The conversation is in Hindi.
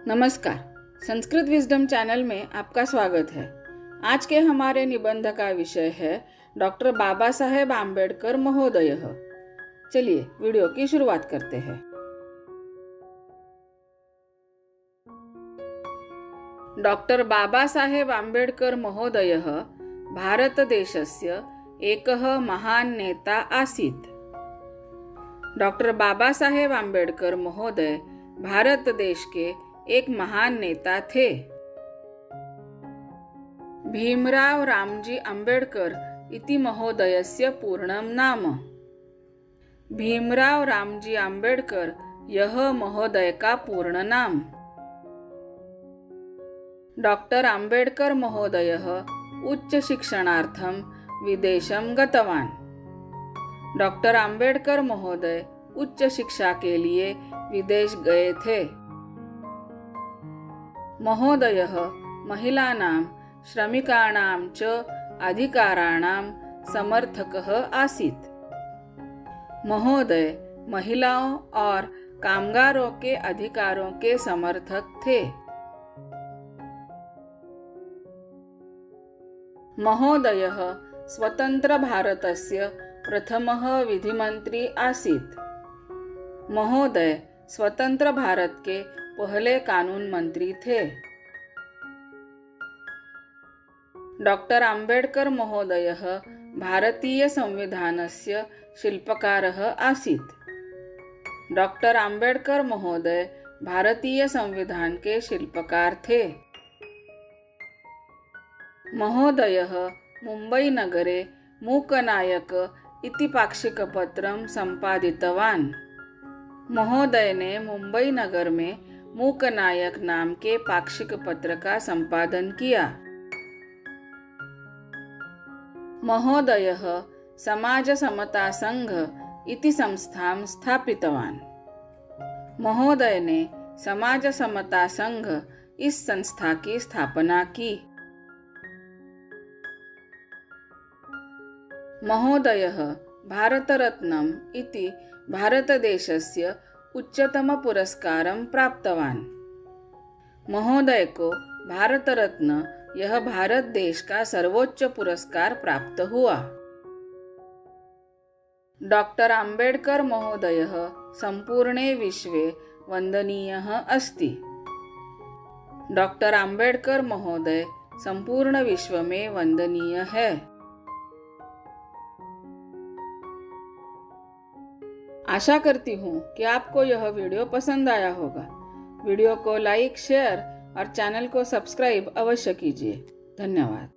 नमस्कार, संस्कृत विजडम चैनल में आपका स्वागत है। आज के हमारे निबंध का विषय है डॉक्टर बाबा साहेब आम्बेडकर महोदय। चलिए वीडियो की शुरुआत करते हैं। डॉक्टर बाबा साहेब आम्बेडकर महोदय भारतदेशस्य एकः महान् नेता आसीत्। डॉक्टर बाबा साहेब आम्बेडकर महोदय भारत देश के एक महान नेता थे। भीमराव रामजी आम्बेडकर इति महोदयस्य पूर्णं नाम। भीमराव रामजी आम्बेडकर यह महोदय का पूर्ण नाम। डॉक्टर आम्बेडकर महोदय उच्च शिक्षणार्थं विदेशं गतवान्। डॉक्टर आम्बेडकर महोदय उच्च शिक्षा के लिए विदेश गए थे। महोदयः महिलानां श्रमिकाणां च अधिकाराणां समर्थकः आसीत्। महोदय महिलाओं और कामगारों के अधिकारों के समर्थक थे। महोदयः स्वतंत्र भारतस्य प्रथमः विधिमंत्री आसीत्। महोदय स्वतंत्र भारत के पहले कानून मंत्री थे। डॉक्टर आम्बेडकर महोदय भारतीय संविधानस्य शिल्पकारः आसीत्। डॉक्टर आम्बेडकर महोदय भारतीय संविधान के शिल्पकार थे। महोदयः मुंबई नगरे मूकनायक इति पाक्षिकपत्रं संपादितवान्। महोदय ने मुंबई नगर में मूकनायक नाम के पाक्षिक पत्र का संपादन किया। महोदयः समाज समता संघ इति संस्थां स्थापितवान्। महोदय ने समाज समता संघ इस संस्था की स्थापना की। महोदयः भारतरत्नम् इति भारतदेशस्य उच्चतम पुरस्कारं प्राप्तवान्। महोदय को भारत रत्न यह भारत देश का सर्वोच्च पुरस्कार प्राप्त हुआ। डॉक्टर आम्बेडकर महोदयः संपूर्णे विश्वे वंदनीयः अस्ति। डॉक्टर आम्बेडकर महोदय संपूर्ण विश्व में वंदनीय है। आशा करती हूँ कि आपको यह वीडियो पसंद आया होगा। वीडियो को लाइक, शेयर और चैनल को सब्सक्राइब अवश्य कीजिए। धन्यवाद।